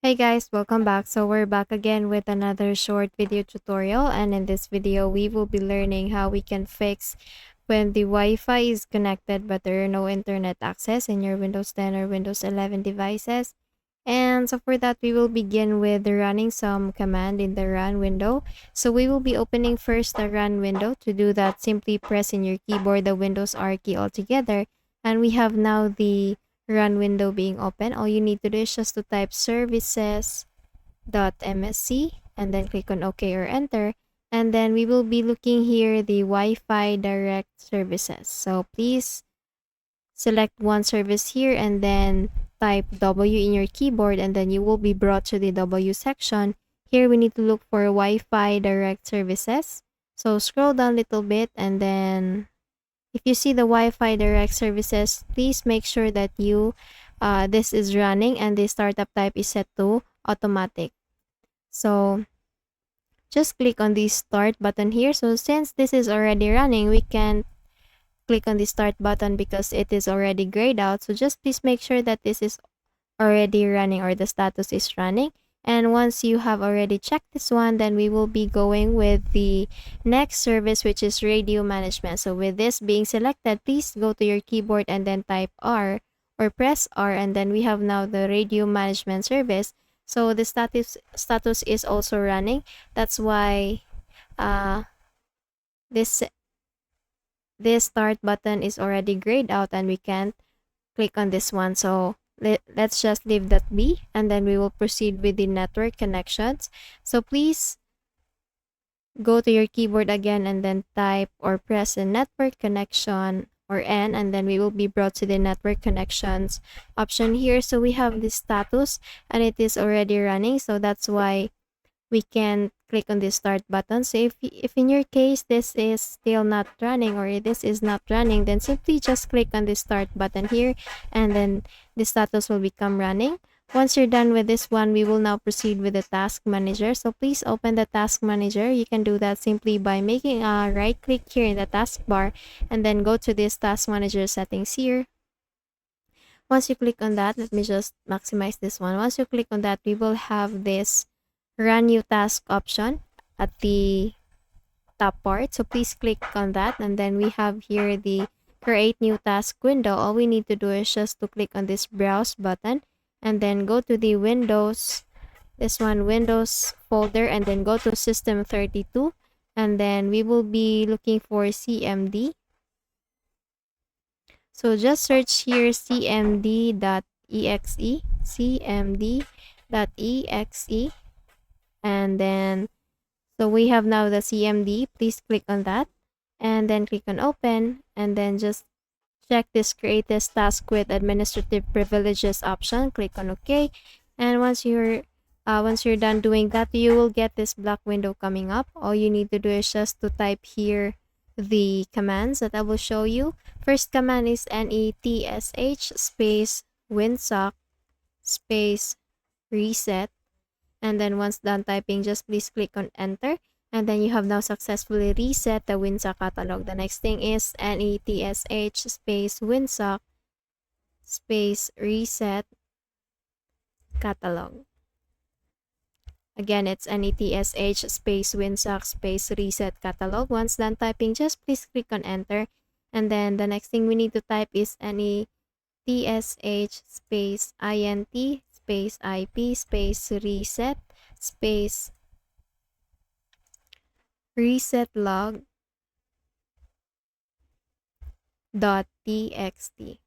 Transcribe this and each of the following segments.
Hey guys, welcome back. So we're back again with another short video tutorial, and in this video we will be learning how we can fix when the Wi-Fi is connected but there are no internet access in your Windows 10 or Windows 11 devices. And so for that we will begin with running some command in the run window. So we will be opening first the run window. To do that, simply press in your keyboard the Windows R key altogether, and we have now the run window being open. All you need to do is just to type services.msc and then click on OK or enter. And then we will be looking here the Wi-Fi direct services. So please select one service here and then type W in your keyboard, and then you will be brought to the W section. Here we need to look for Wi-Fi direct services. So scroll down a little bit, and then if you see the Wi-Fi direct services, please make sure that this is running and the startup type is set to automatic. So just click on the start button here. So since this is already running, we can click on the start button because it is already grayed out. So just please make sure that this is already running or the status is running. And once you have already checked this one, then we will be going with the next service, which is radio management. So with this being selected, please go to your keyboard and then type R or press R, and then we have now the radio management service. So the status is also running. That's why this this start button is already grayed out and we can't click on this one. So let's just leave that be, and then we will proceed with the network connections. So please go to your keyboard again and then type or press the network connection or N, and then we will be brought to the network connections option here. So we have the status and it is already running, so that's why we can click on the start button. So if in your case this is still not running or this is not running, then simply just click on the start button here, and then the status will become running. Once you're done with this one, we will now proceed with the task manager. So please open the task manager. You can do that simply by making a right click here in the taskbar and then go to this task manager settings here. Once you click on that, let me just maximize this one. Once you click on that, we will have this run new task option at the top part. So please click on that, and then we have here the create new task window. All we need to do is just to click on this browse button and then go to the Windows, this one, Windows folder, and then go to System 32, and then we will be looking for CMD. So just search here cmd.exe, cmd.exe, and then so we have now the CMD. Please click on that and then click on open, and then just check this create this task with administrative privileges option. Click on OK, and once you're done doing that, you will get this black window coming up. All you need to do is just to type here the commands that I will show you. First command is netsh space winsock space reset, and then once done typing, just please click on enter, and then you have now successfully reset the Winsock catalog. The next thing is netsh space winsock space reset catalog. Again, it's netsh space winsock space reset catalog. Once done typing, just please click on enter, and then the next thing we need to type is netsh space int space ip space reset log dot txt.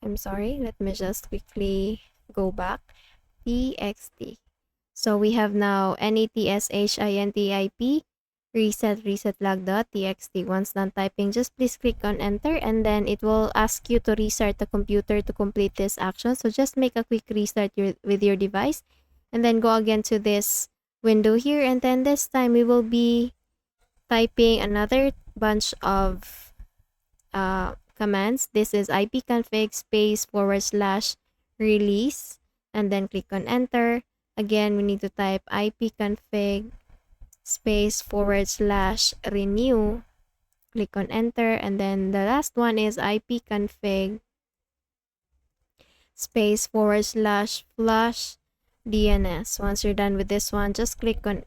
I'm sorry, let me just quickly go back. txt. So we have now netshintip reset log dot txt. Once done typing, just please click on enter, and then it will ask you to restart the computer to complete this action. So just make a quick restart with your device, and then go again to this window here, and then this time we will be typing another bunch of commands. This is ipconfig space / release, and then click on enter. Again, we need to type ipconfig space / renew, click on enter, and then the last one is ipconfig space forward slash flush DNS. Once you're done with this one, just click on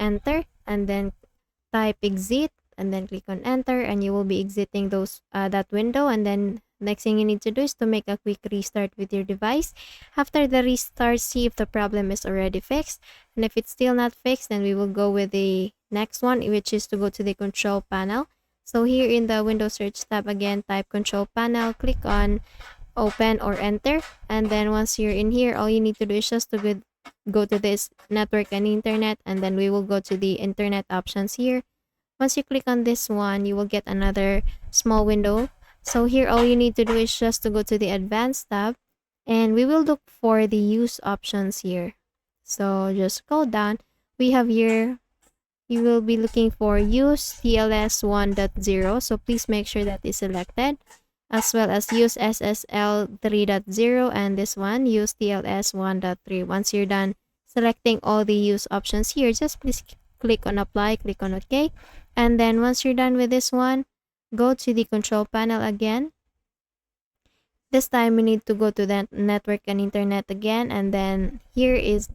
enter and then type exit and then click on enter, and you will be exiting that window. And then next thing you need to do is to make a quick restart with your device. After the restart, see if the problem is already fixed, and if it's still not fixed, then we will go with the next one, which is to go to the control panel. So here in the Windows search tab, again type control panel, click on open or enter, and then once you're in here, all you need to do is just to go to this network and internet, and then we will go to the internet options here. Once you click on this one, you will get another small window. So here all you need to do is just to go to the advanced tab, and we will look for the use options here. So just scroll down. We have here, you will be looking for use TLS 1.0, so please make sure that is selected, as well as use SSL 3.0 and this one, use TLS 1.3. Once you're done selecting all the use options here, just please click on apply, click on OK. And then once you're done with this one, go to the control panel again. This time we need to go to the network and internet again, and then here is,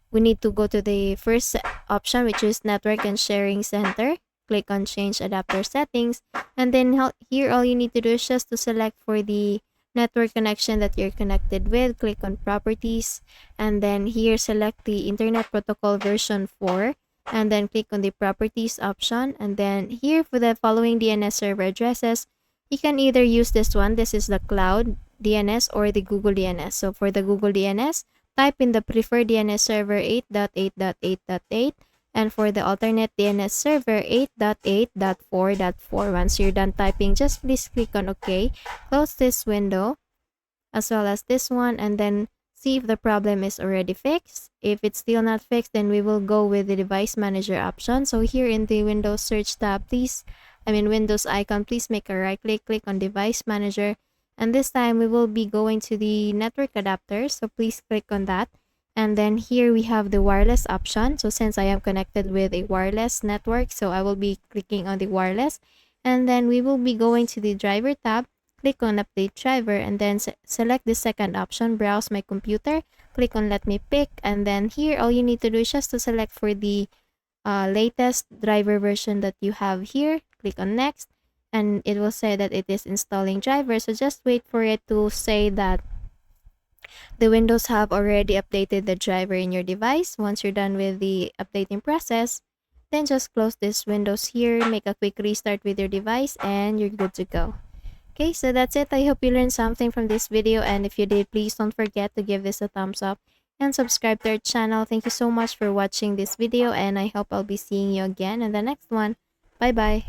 we need to go to the first option, which is network and sharing center. Click on change adapter settings, and then here all you need to do is just to select for the network connection that you're connected with. Click on properties, and then here select the internet protocol version 4, and then click on the properties option. And then here for the following DNS server addresses, you can either use this one, this is the cloud DNS, or the Google DNS. So for the Google DNS, type in the preferred DNS server 8.8.8.8, and for the alternate DNS server 8.8.4.4. Once you're done typing, just please click on OK. Close this window as well as this one, and then see if the problem is already fixed. If it's still not fixed, then we will go with the device manager option. So here in the Windows search tab, Windows icon, please make a right click, click on device manager, and this time we will be going to the network adapter, so please click on that. And then here we have the wireless option. So since I am connected with a wireless network, so I will be clicking on the wireless, and then we will be going to the driver tab. Click on update driver, and then select the second option, browse my computer. Click on let me pick, and then here all you need to do is just to select for the latest driver version that you have here. Click on next, and it will say that it is installing driver. So just wait for it to say that the Windows have already updated the driver in your device. Once you're done with the updating process, then just close this Windows here, make a quick restart with your device, and you're good to go. Okay, so that's it. I hope you learned something from this video, and if you did, please don't forget to give this a thumbs up and subscribe to our channel. Thank you so much for watching this video, and I hope I'll be seeing you again in the next one. Bye bye.